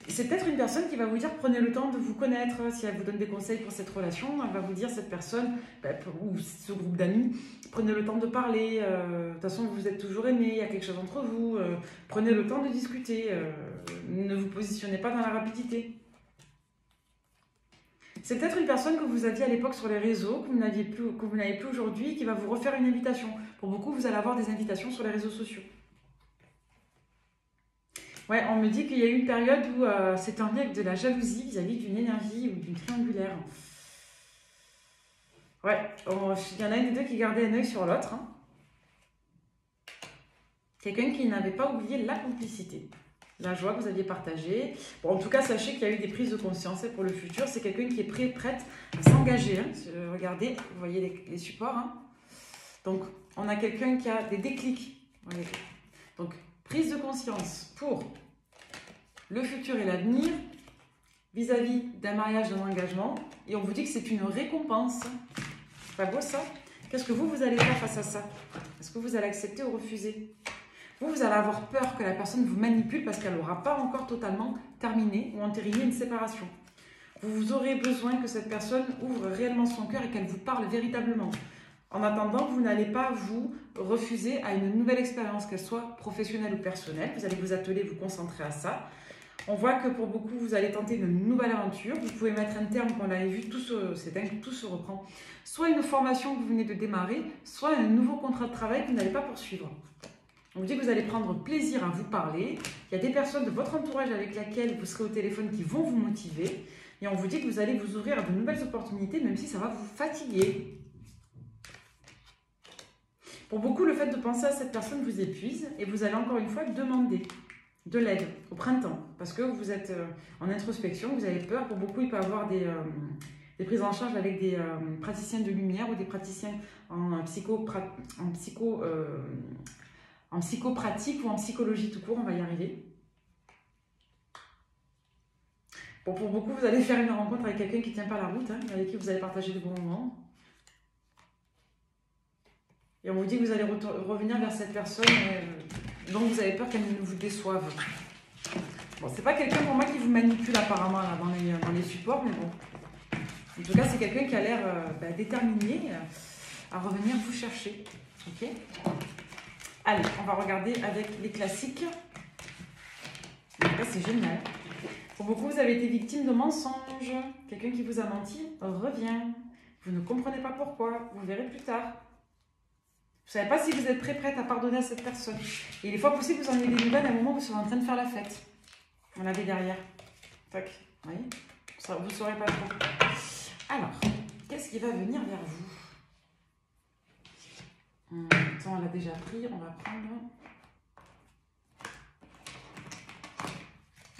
[SPEAKER 1] C'est peut-être une personne qui va vous dire prenez le temps de vous connaître. Si elle vous donne des conseils pour cette relation, elle va vous dire cette personne ou ce groupe d'amis, prenez le temps de parler. De toute façon, vous êtes toujours aimés, il y a quelque chose entre vous. Prenez le temps de discuter. Ne vous positionnez pas dans la rapidité. C'est peut-être une personne que vous aviez à l'époque sur les réseaux, que vous n'avez plus aujourd'hui, qui va vous refaire une invitation. Pour beaucoup, vous allez avoir des invitations sur les réseaux sociaux. Ouais, on me dit qu'il y a eu une période où c'était en lien avec de la jalousie vis-à-vis d'une énergie ou d'une triangulaire. Ouais, il y en a une des deux qui gardait un œil sur l'autre. Hein. Quelqu'un qui n'avait pas oublié la complicité, la joie que vous aviez partagée. Bon, en tout cas, sachez qu'il y a eu des prises de conscience pour le futur. C'est quelqu'un qui est prête à s'engager. Hein. Regardez, vous voyez les supports. Hein. Donc, on a quelqu'un qui a des déclics. Voyez. Donc, prise de conscience pour le futur et l'avenir vis-à-vis d'un mariage, d'un engagement. Et on vous dit que c'est une récompense. C'est pas beau ça? Qu'est-ce que vous allez faire face à ça? Est-ce que vous allez accepter ou refuser? Vous allez avoir peur que la personne vous manipule parce qu'elle n'aura pas encore totalement terminé ou entériné une séparation. Vous aurez besoin que cette personne ouvre réellement son cœur et qu'elle vous parle véritablement. En attendant, vous n'allez pas vous refuser à une nouvelle expérience, qu'elle soit professionnelle ou personnelle. Vous allez vous atteler, vous concentrer à ça. On voit que pour beaucoup, vous allez tenter une nouvelle aventure. Vous pouvez mettre un terme, qu'on l'avait vu, c'est dingue, tout se reprend. Soit une formation que vous venez de démarrer, soit un nouveau contrat de travail que vous n'allez pas poursuivre. On vous dit que vous allez prendre plaisir à vous parler. Il y a des personnes de votre entourage avec lesquelles vous serez au téléphone qui vont vous motiver. Et on vous dit que vous allez vous ouvrir à de nouvelles opportunités, même si ça va vous fatiguer. Pour beaucoup, le fait de penser à cette personne vous épuise et vous allez encore une fois demander de l'aide au printemps parce que vous êtes en introspection, vous avez peur. Pour beaucoup, il peut y avoir des prises en charge avec des praticiens de lumière ou des praticiens en psychopratique ou en psychologie tout court, on va y arriver. Bon, pour beaucoup, vous allez faire une rencontre avec quelqu'un qui ne tient pas la route, hein, avec qui vous allez partager de bons moments. Et on vous dit que vous allez revenir vers cette personne dont vous avez peur qu'elle ne vous déçoive. Bon, c'est pas quelqu'un pour moi qui vous manipule apparemment là, dans les supports, mais bon. En tout cas, c'est quelqu'un qui a l'air déterminé à revenir vous chercher. Ok ? Allez, on va regarder avec les classiques. En tout cas, c'est génial. Pour beaucoup, vous avez été victime de mensonges. Quelqu'un qui vous a menti revient. Vous ne comprenez pas pourquoi. Vous verrez plus tard. Vous ne savez pas si vous êtes prête à pardonner à cette personne. Et il est fort possible que vous en ayez des nouvelles à un moment où vous serez en train de faire la fête. On l'avait derrière. Tac. Vous voyez ? Vous ne saurez pas trop. Alors, qu'est-ce qui va venir vers vous ? Attends, on l'a déjà pris. On va prendre...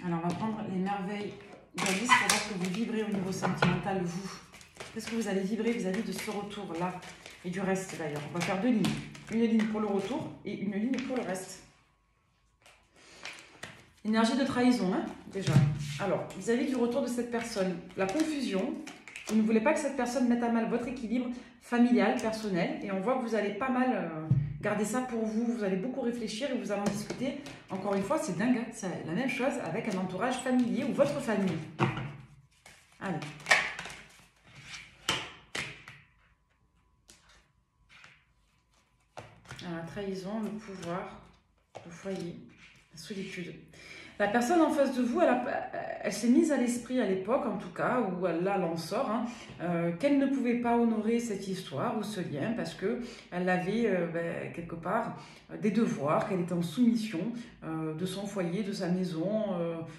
[SPEAKER 1] Alors, on va prendre les merveilles d'Alice pour voir que vous vibrez au niveau sentimental, vous. Qu'est-ce que vous allez vibrer vis-à-vis de ce retour-là et du reste d'ailleurs? On va faire 2 lignes. Une ligne pour le retour et une ligne pour le reste. Énergie de trahison, hein, déjà. Alors, vis-à-vis du retour de cette personne, la confusion. Vous ne voulez pas que cette personne mette à mal votre équilibre familial, personnel. Et on voit que vous allez pas mal garder ça pour vous. Vous allez beaucoup réfléchir et vous allez en discuter. Encore une fois, c'est dingue. Hein, c'est la même chose avec un entourage familier ou votre famille. Allez. La trahison, le pouvoir, le foyer, la solitude. La personne en face de vous, elle s'est mise à l'esprit à l'époque, en tout cas, ou là, elle en sort, hein, qu'elle ne pouvait pas honorer cette histoire ou ce lien parce qu'elle avait quelque part des devoirs, qu'elle était en soumission de son foyer, de sa maison,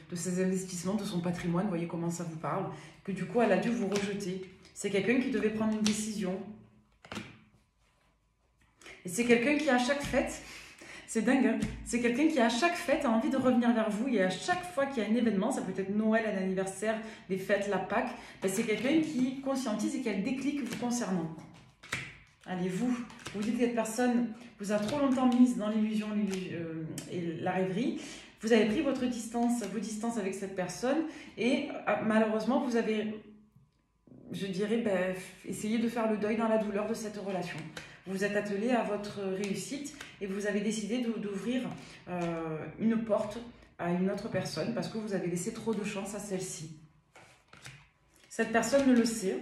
[SPEAKER 1] de ses investissements, de son patrimoine. Vous voyez comment ça vous parle? Que du coup, elle a dû vous rejeter. C'est quelqu'un qui devait prendre une décision. Et c'est quelqu'un qui, à chaque fête, c'est dingue, hein, c'est quelqu'un qui, à chaque fête, a envie de revenir vers vous. Et à chaque fois qu'il y a un événement, ça peut être Noël, un anniversaire, les fêtes, la Pâques, ben c'est quelqu'un qui conscientise et qui a le déclic vous concernant. Allez, vous dites que cette personne vous a trop longtemps mise dans l'illusion et la rêverie. Vous avez pris vos distances avec cette personne et malheureusement, vous avez, je dirais, essayé de faire le deuil dans la douleur de cette relation. Vous vous êtes attelé à votre réussite et vous avez décidé d'ouvrir une porte à une autre personne parce que vous avez laissé trop de chance à celle-ci. Cette personne ne le sait.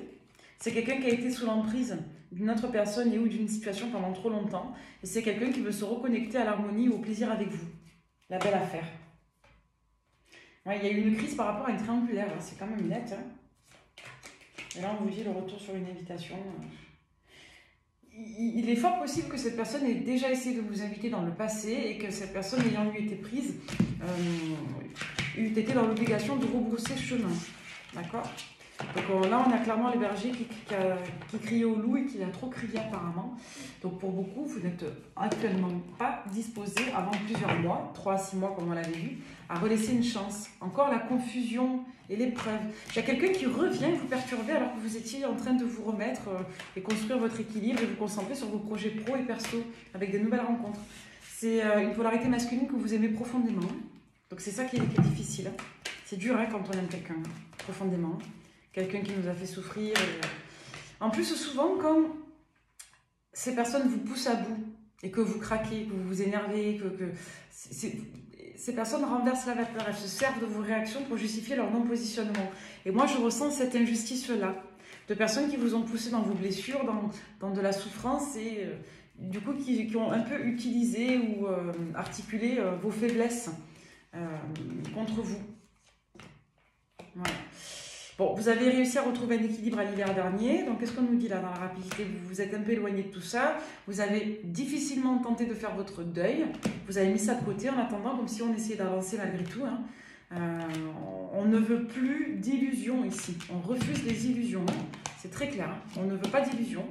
[SPEAKER 1] C'est quelqu'un qui a été sous l'emprise d'une autre personne et ou d'une situation pendant trop longtemps. Et c'est quelqu'un qui veut se reconnecter à l'harmonie ou au plaisir avec vous. La belle affaire. Ouais, il y a eu une crise par rapport à une triangulaire. Hein. C'est quand même net. Hein. Et là, on vous dit le retour sur une invitation. Il est fort possible que cette personne ait déjà essayé de vous inviter dans le passé et que cette personne ayant eu été prise eût été dans l'obligation de rebrousser chemin. D'accord? Donc là, on a clairement le berger qui crie au loup et qui a trop crié apparemment. Donc pour beaucoup, vous n'êtes actuellement pas disposé avant plusieurs mois, 3 à 6 mois comme on l'avait vu, à relaisser une chance. Encore la confusion et l'épreuve. Il y a quelqu'un qui revient vous perturber alors que vous étiez en train de vous remettre et construire votre équilibre et vous concentrer sur vos projets pro et perso avec des nouvelles rencontres. C'est une polarité masculine que vous aimez profondément. Donc c'est ça qui est difficile. C'est dur hein, quand on aime quelqu'un profondément. Quelqu'un qui nous a fait souffrir. En plus, souvent, quand ces personnes vous poussent à bout et que vous craquez, que vous vous énervez, ces personnes renversent la vapeur. Elles se servent de vos réactions pour justifier leur non-positionnement. Et moi, je ressens cette injustice-là. De personnes qui vous ont poussé dans vos blessures, dans de la souffrance et du coup qui ont un peu utilisé ou articulé vos faiblesses contre vous. Voilà. Bon, vous avez réussi à retrouver un équilibre à l'hiver dernier. Donc, qu'est-ce qu'on nous dit là dans la rapidité? Vous vous êtes un peu éloigné de tout ça. Vous avez difficilement tenté de faire votre deuil. Vous avez mis ça de côté en attendant, comme si on essayait d'avancer malgré tout. Hein. On ne veut plus d'illusions ici. On refuse les illusions. C'est très clair. Hein. On ne veut pas d'illusions.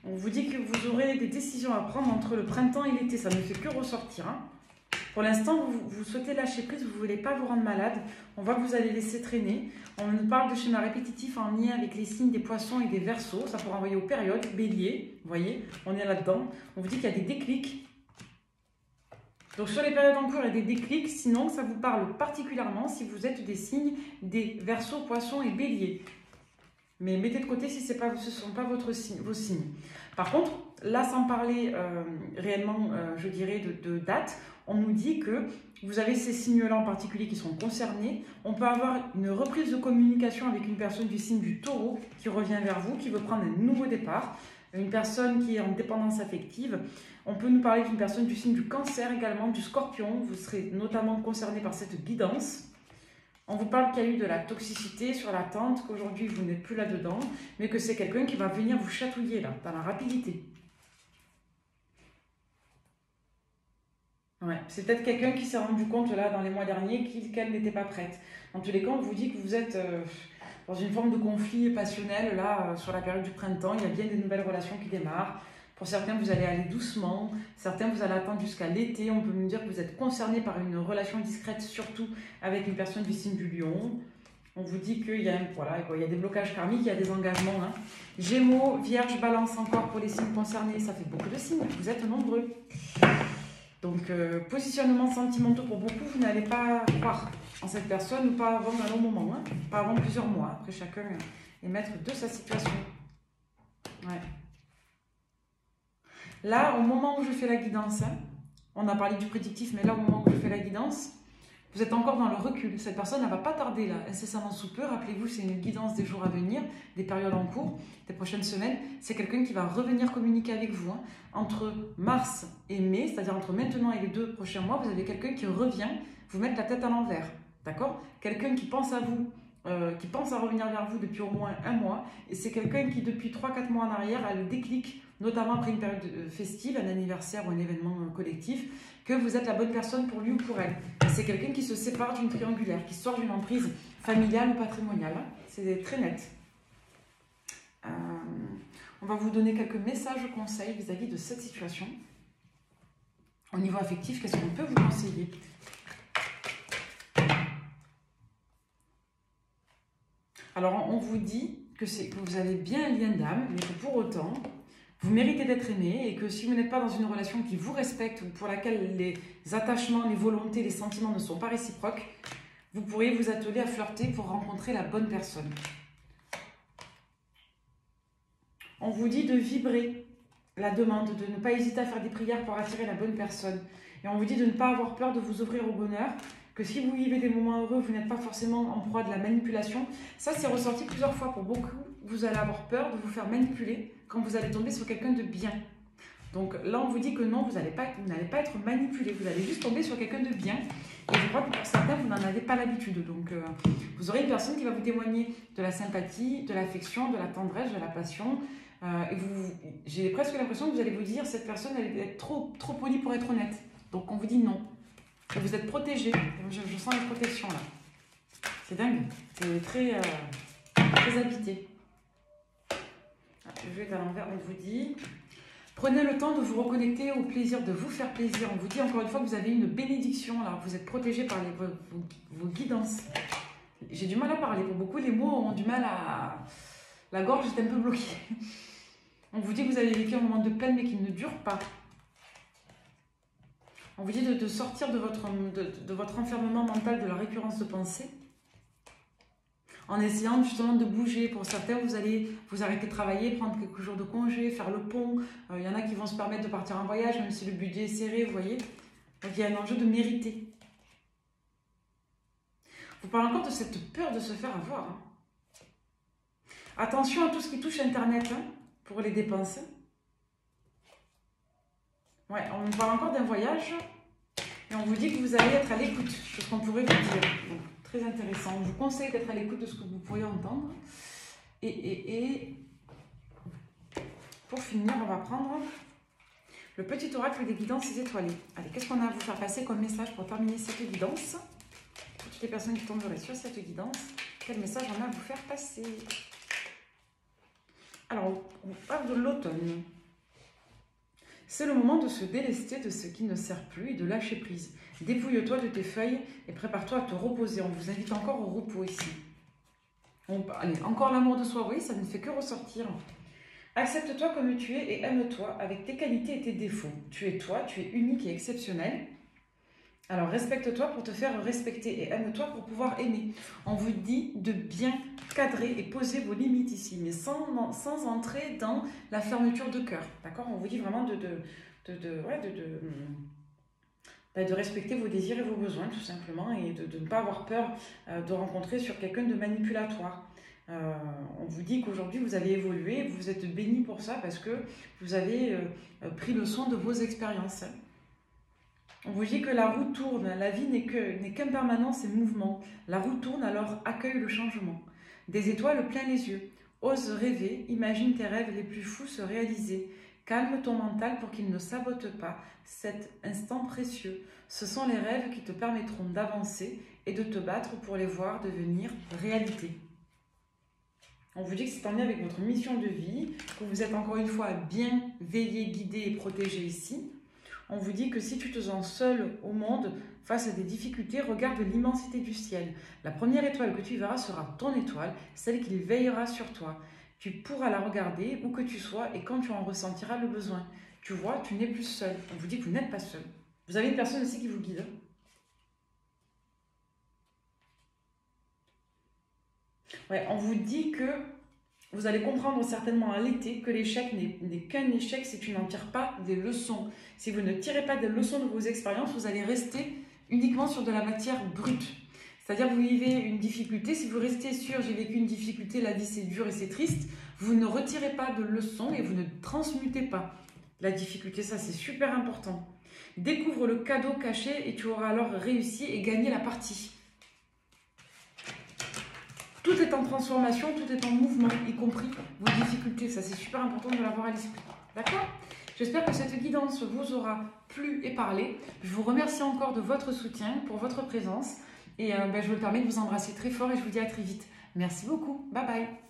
[SPEAKER 1] On vous dit que vous aurez des décisions à prendre entre le printemps et l'été. Ça ne fait que ressortir. Hein. Pour l'instant, vous souhaitez lâcher prise, vous ne voulez pas vous rendre malade. On voit que vous allez laisser traîner. On nous parle de schéma répétitif en lien avec les signes des poissons et des verseaux. Ça pourrait envoyer aux périodes, bélier, vous voyez, on est là-dedans. On vous dit qu'il y a des déclics. Donc sur les périodes en cours, il y a des déclics. Sinon, ça vous parle particulièrement si vous êtes des signes des verseaux, poissons et béliers. Mais mettez de côté si ce ne sont pas vos signes. Par contre, là, sans parler réellement, je dirais, de date, on nous dit que vous avez ces signes-là en particulier qui sont concernés. On peut avoir une reprise de communication avec une personne du signe du Taureau qui revient vers vous, qui veut prendre un nouveau départ. Une personne qui est en dépendance affective. On peut nous parler d'une personne du signe du Cancer également, du Scorpion. Vous serez notamment concerné par cette guidance. On vous parle qu'il y a eu de la toxicité sur l'attente, qu'aujourd'hui vous n'êtes plus là-dedans, mais que c'est quelqu'un qui va venir vous chatouiller là, dans la rapidité. Ouais, c'est peut-être quelqu'un qui s'est rendu compte là dans les mois derniers qu'elle n'était pas prête. Dans tous les cas, on vous dit que vous êtes dans une forme de conflit passionnel là sur la période du printemps. Il y a bien des nouvelles relations qui démarrent. Pour certains, vous allez aller doucement. Certains, vous allez attendre jusqu'à l'été. On peut nous dire que vous êtes concerné par une relation discrète, surtout avec une personne du signe du Lion. On vous dit qu'il y a, voilà, il y a des blocages karmiques, il y a des engagements. Hein. Gémeaux, Vierge, Balance encore pour les signes concernés. Ça fait beaucoup de signes, vous êtes nombreux. Donc, positionnement sentimentaux pour beaucoup, vous n'allez pas croire en cette personne ou pas avant un long moment. Hein. Pas avant plusieurs mois. Après, chacun est maître de sa situation. Ouais. Là, au moment où je fais la guidance, hein, on a parlé du prédictif, mais là, au moment où je fais la guidance, vous êtes encore dans le recul. Cette personne, elle ne va pas tarder là, incessamment sous peu. Rappelez-vous, c'est une guidance des jours à venir, des périodes en cours, des prochaines semaines. C'est quelqu'un qui va revenir communiquer avec vous. Hein. Entre mars et mai, c'est-à-dire entre maintenant et les 2 prochains mois, vous avez quelqu'un qui revient vous mettre la tête à l'envers. D'accord? Quelqu'un qui pense à vous, qui pense à revenir vers vous depuis au moins un mois. Et c'est quelqu'un qui, depuis 3-4 mois en arrière, a le déclic, notamment après une période festive, un anniversaire ou un événement collectif, que vous êtes la bonne personne pour lui ou pour elle. C'est quelqu'un qui se sépare d'une triangulaire, qui sort d'une emprise familiale ou patrimoniale. C'est très net. On va vous donner quelques messages conseils vis-à-vis de cette situation. Au niveau affectif, qu'est-ce qu'on peut vous conseiller? Alors, on vous dit que vous avez bien un lien d'âme, mais que pour autant, vous méritez d'être aimé et que si vous n'êtes pas dans une relation qui vous respecte ou pour laquelle les attachements, les volontés, les sentiments ne sont pas réciproques, vous pourriez vous atteler à flirter pour rencontrer la bonne personne. On vous dit de vibrer la demande, de ne pas hésiter à faire des prières pour attirer la bonne personne. Et on vous dit de ne pas avoir peur de vous ouvrir au bonheur, que si vous vivez des moments heureux, vous n'êtes pas forcément en proie de la manipulation. Ça, c'est ressorti plusieurs fois pour beaucoup. Vous allez avoir peur de vous faire manipuler quand vous allez tomber sur quelqu'un de bien. Donc là, on vous dit que non, vous n'allez pas être manipulé. Vous allez juste tomber sur quelqu'un de bien. Et je crois que pour certains, vous n'en avez pas l'habitude. Donc, vous aurez une personne qui va vous témoigner de la sympathie, de l'affection, de la tendresse, de la passion. J'ai presque l'impression que vous allez vous dire, cette personne, elle est trop polie pour être honnête. Donc, on vous dit non. Et vous êtes protégé. Je sens la protection là. C'est dingue. C'est très habité. Je vais à l'envers. On vous dit, prenez le temps de vous reconnecter au plaisir de vous faire plaisir. On vous dit encore une fois que vous avez une bénédiction là. Vous êtes protégé par vos guidances. J'ai du mal à parler. Pour beaucoup, les mots ont du mal à... La gorge est un peu bloquée. On vous dit que vous avez vécu un moment de peine mais qui ne dure pas. On vous dit de sortir de votre enfermement mental, de la récurrence de pensée, en essayant justement de bouger. Pour certains, vous allez vous arrêter de travailler, prendre quelques jours de congé, faire le pont. Il y en a qui vont se permettre de partir en voyage, même si le budget est serré, vous voyez. Donc il y a un enjeu de mériter. Vous parlez encore de cette peur de se faire avoir. Hein. Attention à tout ce qui touche Internet hein, pour les dépenses. Ouais, on parle encore d'un voyage et on vous dit que vous allez être à l'écoute de ce qu'on pourrait vous dire. Donc, très intéressant. On vous conseille d'être à l'écoute de ce que vous pourriez entendre. Et pour finir, on va prendre le petit oracle des guidances étoilées. Allez, qu'est-ce qu'on a à vous faire passer comme message pour terminer cette guidance? Pour toutes les personnes qui tomberaient sur cette guidance, quel message on a à vous faire passer? Alors, on parle de l'automne. C'est le moment de se délester de ce qui ne sert plus et de lâcher prise. Dépouille-toi de tes feuilles et prépare-toi à te reposer. On vous invite encore au repos ici. Allez, encore l'amour de soi, oui, ça ne fait que ressortir. Accepte-toi comme tu es et aime-toi avec tes qualités et tes défauts. Tu es toi, tu es unique et exceptionnel. Alors respecte-toi pour te faire respecter et aime-toi pour pouvoir aimer. On vous dit de bien cadrer et poser vos limites ici, mais sans entrer dans la fermeture de cœur. D'accord? On vous dit vraiment de respecter vos désirs et vos besoins tout simplement et de ne pas avoir peur de rencontrer sur quelqu'un de manipulatoire. On vous dit qu'aujourd'hui vous avez évolué, vous êtes béni pour ça parce que vous avez pris le soin de vos expériences. On vous dit que la roue tourne, la vie n'est qu'impermanence et mouvement. La roue tourne, alors accueille le changement. Des étoiles plein les yeux. Ose rêver, imagine tes rêves les plus fous se réaliser. Calme ton mental pour qu'il ne sabote pas cet instant précieux. Ce sont les rêves qui te permettront d'avancer et de te battre pour les voir devenir réalité. On vous dit que c'est en lien avec votre mission de vie, que vous êtes encore une fois bien veillé, guidé et protégé ici. on vous dit que si tu te sens seul au monde face à des difficultés, regarde l'immensité du ciel. La première étoile que tu verras sera ton étoile, celle qui veillera sur toi. Tu pourras la regarder où que tu sois et quand tu en ressentiras le besoin. Tu vois, tu n'es plus seul. On vous dit que vous n'êtes pas seul. Vous avez une personne aussi qui vous guide. Ouais, on vous dit que vous allez comprendre certainement à l'été que l'échec n'est qu'un échec si tu n'en tires pas des leçons. Si vous ne tirez pas des leçons de vos expériences, vous allez rester uniquement sur de la matière brute. C'est-à-dire que vous vivez une difficulté, si vous restez sur j'ai vécu une difficulté, la vie c'est dur et c'est triste, vous ne retirez pas de leçons et vous ne transmutez pas la difficulté. Ça c'est super important. Découvre le cadeau caché et tu auras alors réussi et gagné la partie. Tout est en transformation, tout est en mouvement, y compris vos difficultés. Ça, c'est super important de l'avoir à l'esprit. D'accord? J'espère que cette guidance vous aura plu et parlé. Je vous remercie encore de votre soutien, pour votre présence. Et je me permets de vous embrasser très fort et je vous dis à très vite. Merci beaucoup. Bye bye.